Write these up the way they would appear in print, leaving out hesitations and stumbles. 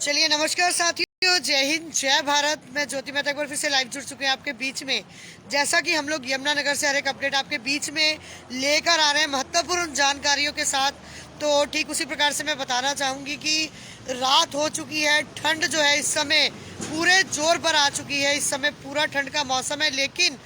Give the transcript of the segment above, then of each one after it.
चलिए नमस्कार साथियों, जय हिंद जय भारत। मैं ज्योति मेहता एक बार फिर से लाइव जुड़ चुके हैं आपके बीच में। जैसा कि हम लोग यमुनानगर से हर एक अपडेट आपके बीच में लेकर आ रहे हैं महत्वपूर्ण जानकारियों के साथ, तो ठीक उसी प्रकार से मैं बताना चाहूँगी कि रात हो चुकी है, ठंड जो है इस समय पूरे जोर पर आ चुकी है। इस समय पूरा ठंड का मौसम है, लेकिन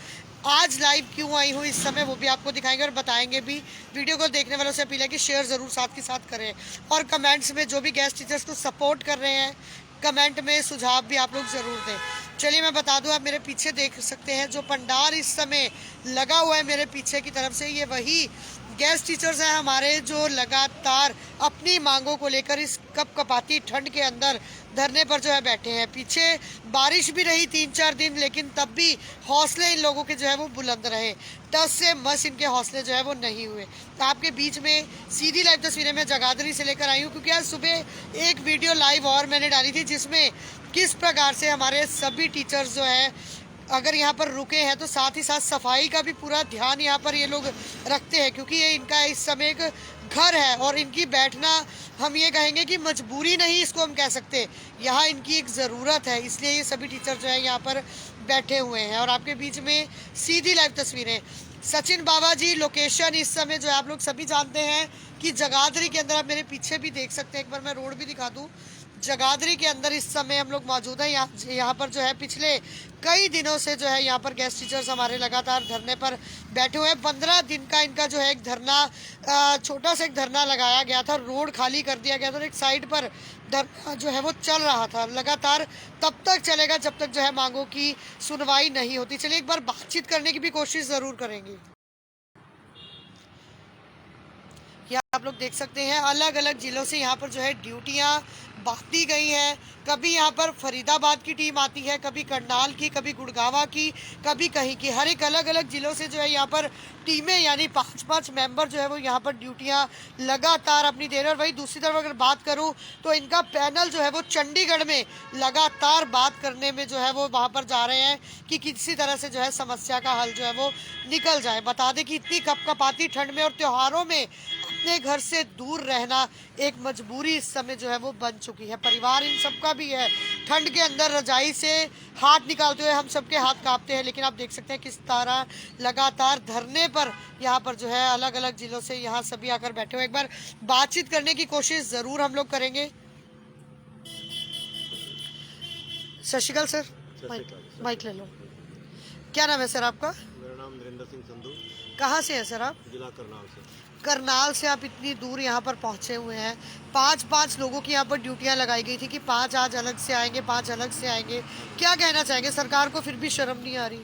आज लाइव क्यों आई हूँ इस समय वो भी आपको दिखाएंगे और बताएंगे भी। वीडियो को देखने वालों से अपील है कि शेयर ज़रूर साथ के साथ करें और कमेंट्स में जो भी गेस्ट टीचर्स को सपोर्ट कर रहे हैं कमेंट में सुझाव भी आप लोग ज़रूर दें। चलिए मैं बता दूं, आप मेरे पीछे देख सकते हैं जो पंडाल इस समय लगा हुआ है मेरे पीछे की तरफ से, ये वही गेस्ट टीचर्स हैं हमारे जो लगातार अपनी मांगों को लेकर इस कपकपाती ठंड के अंदर धरने पर जो है बैठे हैं। पीछे बारिश भी रही 3-4 दिन, लेकिन तब भी हौसले इन लोगों के जो है वो बुलंद रहे। टस से मस इनके हौसले जो है वो नहीं हुए। तो आपके बीच में सीधी लाइव तस्वीरें मैं जगाधरी से लेकर आई हूँ, क्योंकि आज सुबह एक वीडियो लाइव और मैंने डाली थी जिसमें किस प्रकार से हमारे सभी टीचर्स जो है अगर यहाँ पर रुके हैं तो साथ ही साथ सफाई का भी पूरा ध्यान यहाँ पर ये लोग रखते हैं, क्योंकि ये इनका इस समय एक घर है और इनकी बैठना हम ये कहेंगे कि मजबूरी नहीं इसको हम कह सकते, यहाँ इनकी एक ज़रूरत है। इसलिए ये सभी टीचर जो है यहाँ पर बैठे हुए हैं। और आपके बीच में सीधी लाइव तस्वीरें सचिन बाबा जी, लोकेशन इस समय जो है आप लोग सभी जानते हैं कि जगाधरी के अंदर, आप मेरे पीछे भी देख सकते हैं, एक बार मैं रोड भी दिखा दूँ। जगाधरी के अंदर इस समय हम लोग मौजूद हैं। यहाँ पर जो है पिछले कई दिनों से जो है यहाँ पर गेस्ट टीचर्स हमारे लगातार धरने पर बैठे हुए हैं। 15 दिन का इनका जो है एक धरना, छोटा सा एक धरना लगाया गया था, रोड खाली कर दिया गया था और एक साइड पर धरना जो है वो चल रहा था लगातार। तब तक चलेगा जब तक जो है मांगों की सुनवाई नहीं होती। चलिए एक बार बातचीत करने की भी कोशिश ज़रूर करेंगे। यहाँ आप लोग देख सकते हैं अलग अलग जिलों से यहाँ पर जो है ड्यूटियाँ बांटी गई हैं। कभी यहाँ पर फरीदाबाद की टीम आती है, कभी करनाल की, कभी गुड़गावा की, कभी कहीं की। हर एक अलग अलग जिलों से जो है यहाँ पर टीमें यानी 5-5 मेंबर जो है वो यहाँ पर ड्यूटियाँ लगातार अपनी दे रहे हैं। और वही दूसरी तरफ अगर बात करूँ तो इनका पैनल जो है वो चंडीगढ़ में लगातार बात करने में जो है वो वहाँ पर जा रहे हैं कि किसी तरह से जो है समस्या का हल जो है वो निकल जाए। बता दें कि इतनी कपकपाती ठंड में और त्योहारों में अपने घर से दूर रहना एक मजबूरी इस समय जो है वो बन चुकी है। परिवार इन सबका भी है। ठंड के अंदर रजाई से हाथ निकालते हुए हम सबके हाथ कांपते हैं, लेकिन आप देख सकते हैं किस तरह लगातार धरने पर यहाँ पर जो है अलग अलग जिलों से यहाँ सभी आकर बैठे हुए। एक बार बातचीत करने की कोशिश ज़रूर हम लोग करेंगे। सत श्री अकाल सर, माइक ले लो। क्या नाम है सर आपका? मेरा नाम नरेंद्र सिंह संधू। कहाँ से है सर आप? जिला करनाल से। करनाल से आप इतनी दूर यहाँ पर पहुँचे हुए हैं। 5-5 लोगों की यहाँ पर ड्यूटियाँ लगाई गई थी कि 5 आज अलग से आएंगे, 5 अलग से आएंगे। क्या कहना चाहेंगे? सरकार को फिर भी शर्म नहीं आ रही?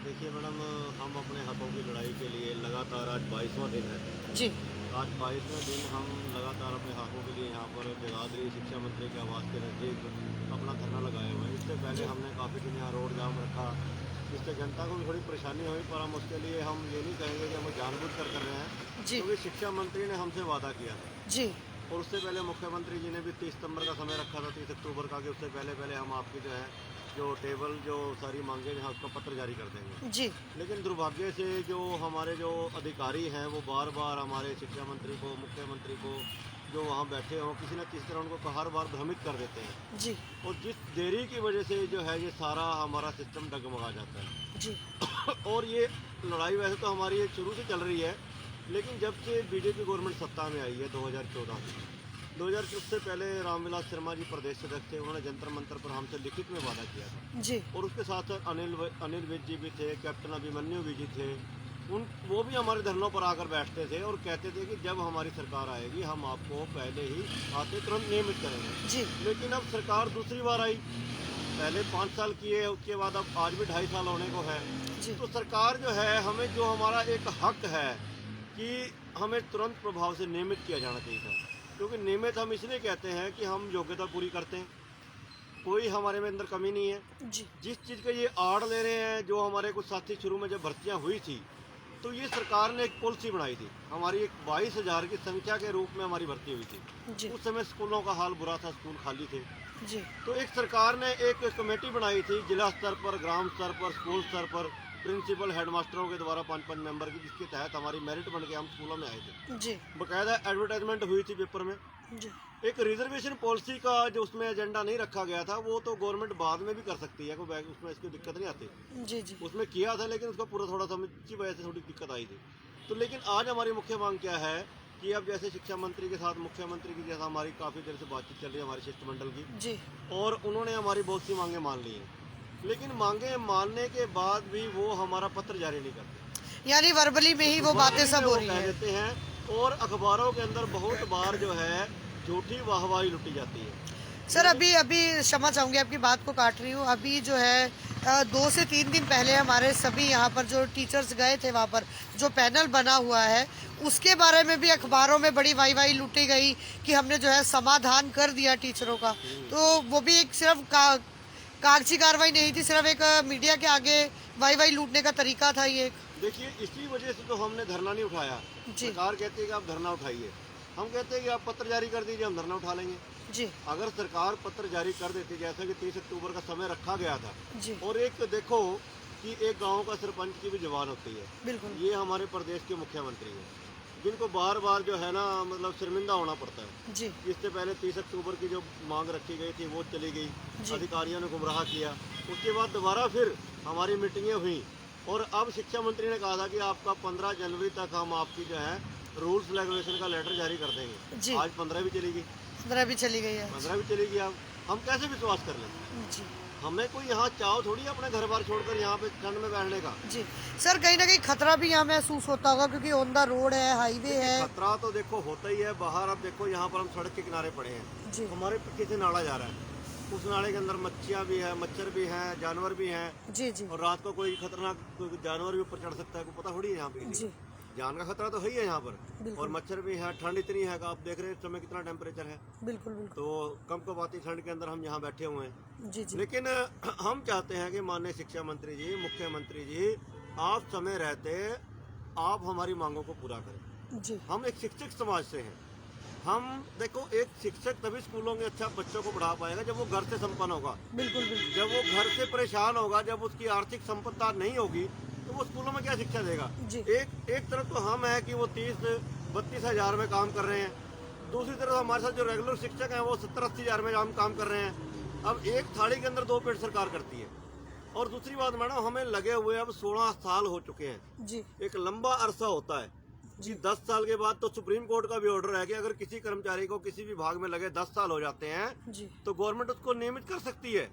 देखिए मैडम, हम अपने हकों की लड़ाई के लिए लगातार आज 22वां दिन है जी। आज 22वें दिन हम लगातार अपने हकों के लिए यहाँ पर जगाधरी शिक्षा मंत्री के आवास के नज़दीक अपना धरना लगाए हुए हैं। इससे पहले हमने काफ़ी दिन यहाँ रोड जाम रखा, जिससे जनता को भी थोड़ी परेशानी हुई, पर हम उसके लिए हम ये नहीं कहेंगे कि हम जानबूझकर कर रहे हैं, क्योंकि शिक्षा मंत्री ने हमसे वादा किया जी। और उससे पहले मुख्यमंत्री जी ने भी 30 सितंबर का समय रखा था, 30 अक्टूबर का, कि उससे पहले हम आपकी जो है जो टेबल जो सारी मांगे हैं उसका पत्र जारी कर देंगे जी। लेकिन दुर्भाग्य से जो हमारे जो अधिकारी हैं वो बार बार हमारे शिक्षा मंत्री को, मुख्यमंत्री को, जो वहाँ बैठे हों, किसी न किसी तरह उनको हर बार भ्रमित कर देते हैं जी। और जिस देरी की वजह से जो है ये सारा हमारा सिस्टम डगमगा जाता है जी। और ये लड़ाई वैसे तो हमारी ये शुरू से चल रही है, लेकिन जब से बीजेपी गवर्नमेंट सत्ता में आई है 2014 से पहले रामविलास शर्मा जी प्रदेश अध्यक्ष थे, उन्होंने जंतर मंतर पर हमसे लिखित में वादा किया था जी। और उसके साथ अनिल विज जी भी थे, कैप्टन अभिमन्यु भी जी थे। वो भी हमारे धरनों पर आकर बैठते थे और कहते थे कि जब हमारी सरकार आएगी हम आपको पहले ही आते तुरंत नियमित करेंगे जी। लेकिन अब सरकार दूसरी बार आई, पहले 5 साल किए, उसके बाद अब आज भी 2.5 साल होने को है जी। तो सरकार जो है हमें जो हमारा एक हक है कि हमें तुरंत प्रभाव से नियमित किया जाना चाहिए था, क्योंकि नियमित हम इसलिए कहते हैं कि हम योग्यता पूरी करते हैं, कोई हमारे में अंदर कमी नहीं है जी। जिस चीज़ का ये आड़ ले रहे हैं। जो हमारे कुछ साथी शुरू में जब भर्तियां हुई थी तो ये सरकार ने एक पॉलिसी बनाई थी, हमारी एक 22,000 की संख्या के रूप में हमारी भर्ती हुई थी जी। उस समय स्कूलों का हाल बुरा था, स्कूल खाली थे जी। तो एक सरकार ने एक कमेटी बनाई थी जिला स्तर पर, ग्राम स्तर पर, स्कूल स्तर पर, प्रिंसिपल हेडमास्टरों के द्वारा 5-5 मेंबर की, जिसके तहत हमारी मेरिट बन के हम स्कूलों में आए थे जी। बाकायदा एडवर्टाइजमेंट हुई थी पेपर में जी एक रिजर्वेशन पॉलिसी का जो उसमें एजेंडा नहीं रखा गया था, वो तो गवर्नमेंट बाद में भी कर सकती है, कोई उसमें इसकी दिक्कत नहीं आती। जी जी उसमें किया था, लेकिन उसका पूरा थोड़ा समझ वजह से थोड़ी दिक्कत आई थी। तो लेकिन आज हमारी मुख्य मांग क्या है कि अब जैसे शिक्षा मंत्री के साथ मुख्यमंत्री की जैसा हमारी काफ़ी देर से बातचीत चल रही है हमारे शिष्टमंडल की, जी और उन्होंने हमारी बहुत सी मांगें मान ली हैं, लेकिन मांगे मानने के बाद भी वो हमारा पत्र जारी नहीं करते, यानी वर्बली में ही वो बातें सब हो रही कह है। देते हैं। और अखबारों के अंदर बहुत बार जो है झूठी वाहवाही लुटी जाती है। सर अभी अभी क्षमा चाहूँगी आपकी बात को काट रही हूँ। अभी जो है 2 से 3 दिन पहले हमारे सभी यहाँ पर जो टीचर्स गए थे, वहाँ पर जो पैनल बना हुआ है उसके बारे में भी अखबारों में बड़ी वाई लूटी गई कि हमने जो है समाधान कर दिया टीचरों का। तो वो भी एक सिर्फ कागजी कार्रवाई नहीं थी, सिर्फ एक मीडिया के आगे वाई लूटने का तरीका था ये। देखिए, इसी वजह से तो हमने धरना नहीं उठाया। जी सरकार कहती है कि आप धरना उठाइए, हम कहते हैं कि आप पत्र जारी कर दीजिए, हम धरना उठा लेंगे। जी अगर सरकार पत्र जारी कर देती, जैसा कि 30 अक्टूबर का समय रखा गया था, जी और एक देखो कि एक गांव का सरपंच की भी जबान होती है, बिल्कुल ये हमारे प्रदेश के मुख्यमंत्री हैं, जिनको बार बार जो है ना मतलब शर्मिंदा होना पड़ता है। जी इससे पहले 30 अक्टूबर की जो मांग रखी गई थी वो चली गई, जी। अधिकारियों ने गुमराह किया। उसके बाद दोबारा फिर हमारी मीटिंगें हुई, और अब शिक्षा मंत्री ने कहा था कि आपका 15 जनवरी तक हम आपकी जो है रूल्स रेगुलेशन का लेटर जारी कर देंगे। जी। आज 15 भी चली गई, 15 भी चली गई है। 15 भी चली गई। अब हम कैसे विश्वास कर लें? जी हमें कोई यहाँ चाव थोड़ी है अपने घर बार छोड़कर यहाँ पे ठंड में बैठने का। जी सर, कहीं ना कहीं खतरा भी यहाँ महसूस होता होगा क्योंकि ऑन द रोड है, हाईवे है। खतरा तो देखो होता ही है बाहर। अब देखो यहाँ पर हम सड़क के किनारे पड़े हैं, जी हमारे पीछे से नाला जा रहा है, उस नाले के अंदर मच्छियाँ भी है, मच्छर भी हैं, जानवर भी हैं, जी जी और रात को कोई खतरनाक कोई जानवर भी ऊपर चढ़ सकता है, कोई पता थोड़ी है यहाँ पे किसी जी को। जान का खतरा तो है ही है यहाँ पर, बिल्कुल। और मच्छर भी है, ठंड इतनी है कि आप देख रहे हैं इस समय कितना टेम्परेचर है। बिल्कुल बिल्कुल। तो कम कबाती ठंड के अंदर हम यहाँ बैठे हुए हैं। जी जी लेकिन हम चाहते हैं कि माननीय शिक्षा मंत्री जी, मुख्यमंत्री जी, आप समय रहते आप हमारी मांगों को पूरा करें। जी हम एक शिक्षक समाज से हैं। हम देखो, एक शिक्षक तभी स्कूलों के अच्छा बच्चों को पढ़ा पाएगा जब वो घर से संपन्न होगा। बिल्कुल बिल्कुल। जब वो घर से परेशान होगा, जब उसकी आर्थिक संपदा नहीं होगी, तो वो स्कूलों में क्या शिक्षा देगा? जी। एक तरफ तो हम है कि वो 30-32 हज़ार में काम कर रहे हैं, दूसरी तरफ हमारे साथ जो रेगुलर शिक्षक हैं वो 70-80 हज़ार में हम काम कर रहे हैं। अब एक थाली के अंदर 2 पेट सरकार करती है। और दूसरी बात मैडम, हमें लगे हुए अब 16 साल हो चुके हैं। जी एक लंबा अरसा होता है जी। 10 साल के बाद तो सुप्रीम कोर्ट का भी ऑर्डर है कि अगर किसी कर्मचारी को किसी विभाग में लगे 10 साल हो जाते हैं जी तो गवर्नमेंट उसको नियमित कर सकती है।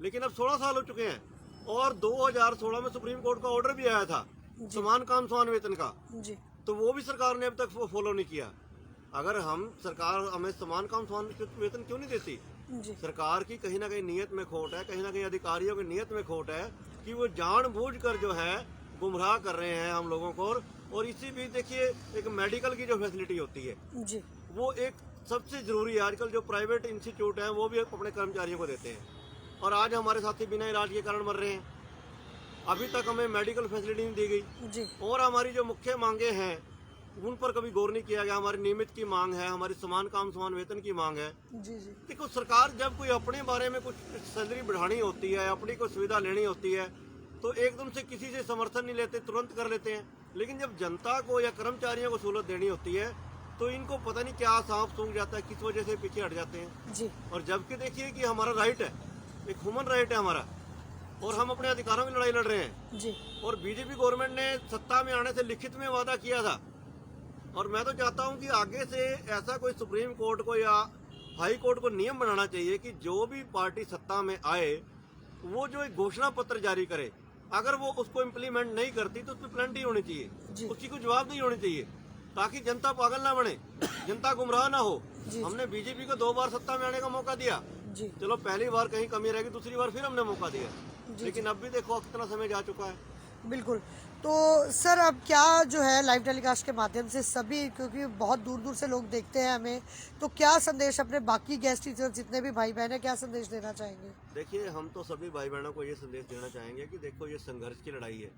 लेकिन अब 16 साल हो चुके हैं, और 2016 में सुप्रीम कोर्ट का ऑर्डर भी आया था समान काम समान वेतन का, जी तो वो भी सरकार ने अब तक फॉलो नहीं किया। अगर हम सरकार हमें समान काम समान वेतन क्यों नहीं देती? जी सरकार की कहीं ना कहीं नीयत में खोट है, कहीं ना कहीं अधिकारियों की नीयत में खोट है कि वो जानबूझकर जो है गुमराह कर रहे हैं हम लोगों को। और इसी बीच देखिए, एक मेडिकल की जो फैसिलिटी होती है जी वो एक सबसे जरूरी है। आजकल जो प्राइवेट इंस्टीट्यूट हैं वो भी अपने कर्मचारियों को देते हैं, और आज हमारे साथी बिना इलाज के कारण मर रहे हैं। अभी तक हमें मेडिकल फैसिलिटी नहीं दी गई, जी और हमारी जो मुख्य मांगे हैं उन पर कभी गौर नहीं किया गया। हमारी नियमित की मांग है, हमारी समान काम समान वेतन की मांग है। जी जी देखो, सरकार जब कोई अपने बारे में कुछ सैलरी बढ़ानी होती है, अपनी कोई सुविधा लेनी होती है, तो एकदम से किसी से समर्थन नहीं लेते, तुरंत कर लेते हैं। लेकिन जब जनता को या कर्मचारियों को सहूलत देनी होती है तो इनको पता नहीं क्या सांप सूंघ जाता है, किस वजह से पीछे हट जाते हैं। जी और जबकि देखिए कि हमारा राइट है, एक ह्यूमन राइट है हमारा, और हम अपने अधिकारों की लड़ाई लड़ रहे हैं। जी और बीजेपी गवर्नमेंट ने सत्ता में आने से लिखित में वादा किया था, और मैं तो चाहता हूं कि आगे से ऐसा कोई सुप्रीम कोर्ट को या हाई कोर्ट को नियम बनाना चाहिए कि जो भी पार्टी सत्ता में आए वो जो एक घोषणा पत्र जारी करे, अगर वो उसको इम्प्लीमेंट नहीं करती तो उसमें पेनल्टी होनी चाहिए, जी। उसकी कोई जवाब नहीं होनी चाहिए, ताकि जनता पागल ना बने, जनता गुमराह ना हो। जी। हमने बीजेपी को 2 बार सत्ता में आने का मौका दिया, जी चलो पहली बार कहीं कमी रहेगी, दूसरी बार फिर हमने मौका दिया, जी। लेकिन अब भी देखो कितना समय जा चुका है। बिल्कुल। तो सर अब क्या जो है लाइव टेलीकास्ट के माध्यम से सभी, क्योंकि बहुत दूर दूर से लोग देखते हैं हमें, तो क्या संदेश अपने बाकी गेस्ट टीचर जितने भी भाई बहन हैं, क्या संदेश देना चाहेंगे? देखिए, हम तो सभी भाई बहनों को ये संदेश देना चाहेंगे कि देखो, ये संघर्ष की लड़ाई है,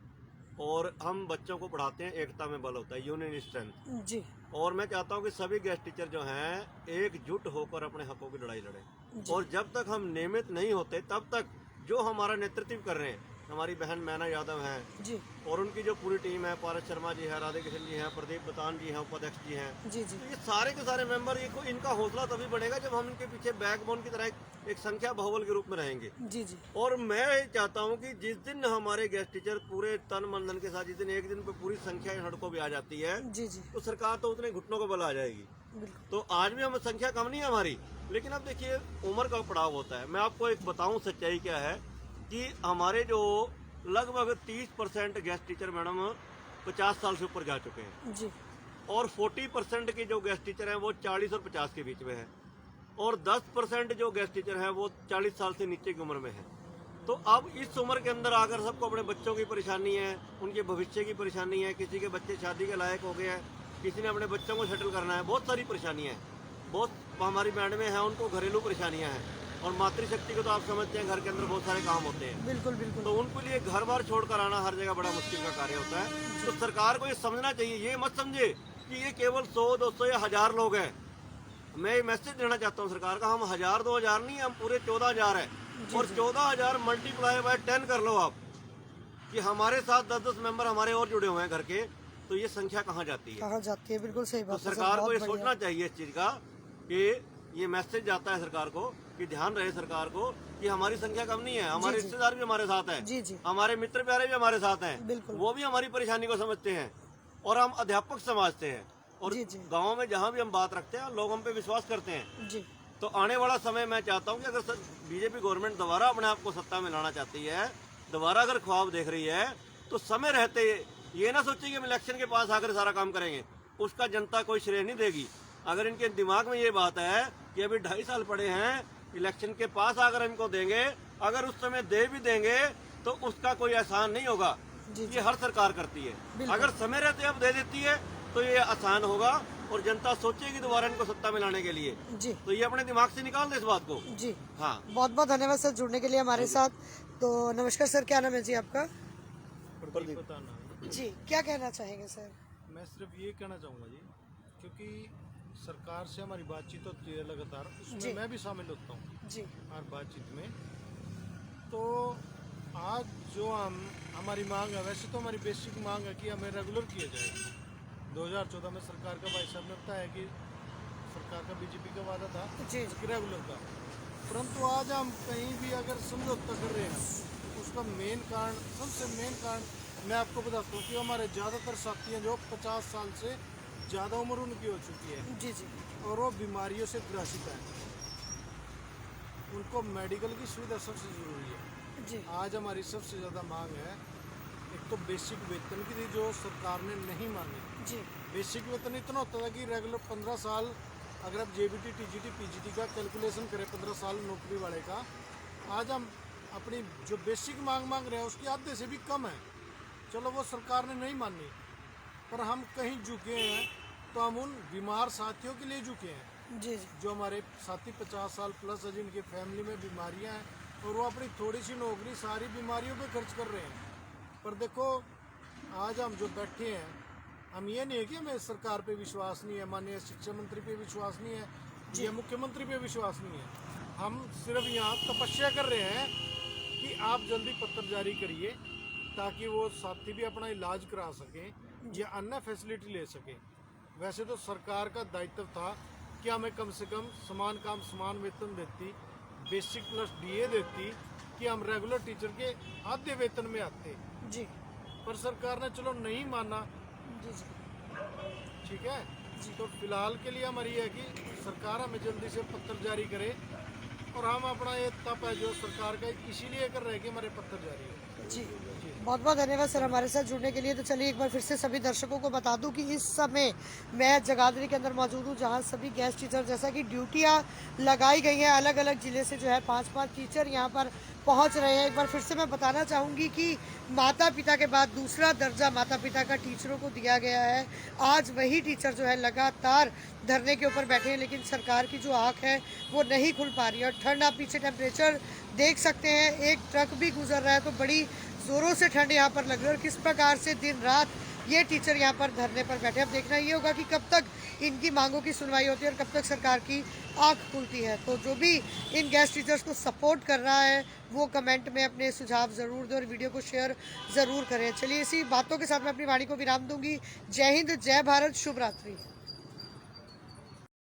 और हम बच्चों को पढ़ाते हैं, एकता में बल होता है, यूनियन स्ट्रेंथ। जी और मैं चाहता हूँ कि सभी गेस्ट टीचर जो हैं एकजुट होकर अपने हकों की लड़ाई लड़ें, जी। और जब तक हम नियमित नहीं होते तब तक जो हमारा नेतृत्व कर रहे हैं हमारी बहन मैना यादव हैं जी और उनकी जो पूरी टीम है, पारस शर्मा जी है, राधे कृष्ण जी हैं, प्रदीप बतान जी हैं, उपाध्यक्ष जी हैं। जी जी तो ये सारे के सारे मेंबर, इनका हौसला तभी बढ़ेगा जब हम इनके पीछे बैकबोन की तरह एक संख्या बाहुबल के रूप में रहेंगे। जी जी और मैं ये चाहता हूँ कि जिस दिन हमारे गेस्ट टीचर पूरे तन मन धन के साथ, जिस दिन एक दिन पे पूरी संख्या सड़कों पे आ जाती है, जी जी तो सरकार तो उतने घुटनों को बल आ जाएगी। बिल्कुल तो आज भी हम संख्या कम नहीं है हमारी, लेकिन अब देखिए उम्र का पड़ाव होता है। मैं आपको एक बताऊं सच्चाई क्या है कि हमारे जो लगभग 30% गेस्ट टीचर मैडम 50 साल से ऊपर जा चुके हैं जी और 40% के जो गेस्ट टीचर हैं वो 40 और 50 के बीच में हैं और 10% जो गेस्ट टीचर हैं वो 40 साल से नीचे की उम्र में हैं। तो अब इस उम्र के अंदर आकर सबको अपने बच्चों की परेशानी है, उनके भविष्य की परेशानी है, किसी के बच्चे शादी के लायक हो गए हैं, किसी ने अपने बच्चों को सेटल करना है, बहुत सारी परेशानियां हैं। बहुत हमारी मैडमें हैं उनको घरेलू परेशानियां हैं और मातृशक्ति को तो आप समझते हैं घर के अंदर बहुत सारे काम होते हैं। बिल्कुल बिल्कुल तो उनके लिए घर बार छोड़कर आना हर जगह बड़ा मुश्किल का कार्य होता है। तो सरकार को ये समझना चाहिए, ये मत समझे कि ये केवल 100, 200 या 1000 लोग हैं। मैं ये मैसेज देना चाहता हूँ सरकार का, हम 1000, 2000 नहीं, हम पूरे 14,000 है और 14,000 मल्टीप्लाई बाय 10 कर लो आप कि हमारे साथ 10-10 मेंबर हमारे और जुड़े हुए हैं घर के, तो ये संख्या कहाँ जाती है? कहाँ जाती है? बिल्कुल सही तो बात है सर, सरकार को बहुत ये बढ़िया। सोचना चाहिए इस चीज का कि ये मैसेज जाता है सरकार को कि ध्यान रहे सरकार को कि हमारी संख्या कम नहीं है, हमारे जी, जी। रिश्तेदार भी हमारे साथ हैं, जी जी हमारे मित्र प्यारे भी हमारे साथ हैं, बिल्कुल। वो भी हमारी परेशानी को समझते हैं और हम अध्यापक समझते हैं और जी, जी। गाँव में जहाँ भी हम बात रखते हैं लोग हम पे विश्वास करते हैं। जी तो आने वाला समय मैं चाहता हूँ कि अगर बीजेपी गवर्नमेंट दोबारा अपने आप को सत्ता में लाना चाहती है, दोबारा अगर ख्वाब देख रही है, तो समय रहते ये ना सोचिए कि हम इलेक्शन के पास आकर सारा काम करेंगे, उसका जनता कोई श्रेय नहीं देगी। अगर इनके दिमाग में ये बात है कि अभी 2.5 साल पड़े हैं, इलेक्शन के पास आकर इनको देंगे, अगर उस समय दे भी देंगे तो उसका कोई एहसान नहीं होगा। जी, ये हर सरकार करती है, बिल्कुल। अगर समय रहते अब दे देती है तो ये आसान होगा और जनता सोचेगी दोबारा इनको सत्ता में लाने के लिए। जी तो ये अपने दिमाग से निकाल दे इस बात को। जी हाँ, बहुत बहुत धन्यवाद सर जुड़ने के लिए हमारे साथ। तो नमस्कार सर, क्या नाम है जी आपका? प्रदीप। जी क्या कहना चाहेंगे सर? मैं सिर्फ ये कहना चाहूँगा जी, क्योंकि सरकार से हमारी बातचीत होती है लगातार, जी। उसमें मैं भी शामिल होता हूँ जी हर बातचीत में। तो आज जो हमारी मांग है, वैसे तो हमारी बेसिक मांग है कि हमें रेगुलर किया जाए। 2014 में सरकार का भाई साहब ने बताया कि सरकार का बीजेपी का वादा था जी कि रेगुलर का, परंतु आज हम कहीं भी अगर समझौता कर रहे हैं तो उसका मेन कारण, सबसे मेन कारण मैं आपको बताता हूँ कि हमारे ज़्यादातर साथी हैं जो 50 साल से ज़्यादा उम्र उनकी हो चुकी है जी जी और वो बीमारियों से ग्रसित हैं। उनको मेडिकल की सुविधा सबसे ज़रूरी है। जी आज हमारी सबसे ज़्यादा मांग है, एक तो बेसिक वेतन की थी जो सरकार ने नहीं मानी। जी बेसिक वेतन इतना होता था कि रेगुलर 15 साल अगर आप जेबीटी, टीजीटी, पीजीटी का कैलकुलेशन करें 15 साल नौकरी वाले का, आज हम अपनी जो बेसिक मांग रहे हैं उसकी आधे से भी कम है। चलो वो सरकार ने नहीं मानी, पर हम कहीं झुके हैं तो हम उन बीमार साथियों के लिए झुके हैं जी जी जो हमारे साथी 50 साल प्लस है, जिनके फैमिली में बीमारियां हैं और वो अपनी थोड़ी सी नौकरी सारी बीमारियों पे खर्च कर रहे हैं। पर देखो आज हम जो बैठे हैं, हम ये नहीं है कि हमें सरकार पे विश्वास नहीं है, माननीय शिक्षा मंत्री पे विश्वास नहीं है या मुख्यमंत्री पे विश्वास नहीं है। हम सिर्फ यहाँ तपस्या कर रहे हैं कि आप जल्दी पत्र जारी करिए ताकि वो साथी भी अपना इलाज करा सकें या अन्य फैसिलिटी ले सकें। वैसे तो सरकार का दायित्व था कि हमें कम से कम समान काम समान वेतन देती, बेसिक प्लस डीए देती कि हम रेगुलर टीचर के आधे वेतन में आते, जी पर सरकार ने चलो नहीं माना। जी जी ठीक है जी, तो फिलहाल के लिए हमारी है कि सरकार हमें जल्दी से पत्र जारी करे और हम अपना ये तप है जो सरकार का इसीलिए कर रहे हैं कि हमारे पत्र जारी हो। जी बहुत बहुत धन्यवाद सर हमारे साथ जुड़ने के लिए। तो चलिए एक बार फिर से सभी दर्शकों को बता दूं कि इस समय मैं जगाधरी के अंदर मौजूद हूं, जहां सभी गेस्ट टीचर जैसा कि ड्यूटियां लगाई गई हैं, अलग अलग जिले से जो है 5-5 टीचर यहां पर पहुंच रहे हैं। एक बार फिर से मैं बताना चाहूँगी कि माता पिता के बाद दूसरा दर्जा माता पिता का टीचरों को दिया गया है। आज वही टीचर जो है लगातार धरने के ऊपर बैठे हैं, लेकिन सरकार की जो आँख है वो नहीं खुल पा रही है। और ठंड आप पीछे टेम्परेचर देख सकते हैं, एक ट्रक भी गुजर रहा है तो बड़ी ज़ोरों से ठंड यहाँ पर लग रही है। और किस प्रकार से दिन रात ये टीचर यहाँ पर धरने पर बैठे। अब देखना ये होगा कि कब तक इनकी मांगों की सुनवाई होती है और कब तक सरकार की आंख खुलती है। तो जो भी इन गेस्ट टीचर्स को सपोर्ट कर रहा है वो कमेंट में अपने सुझाव ज़रूर दें और वीडियो को शेयर ज़रूर करें। चलिए इसी बातों के साथ मैं अपनी वाणी को विराम दूंगी। जय हिंद, जय भारत, शुभ रात्रि।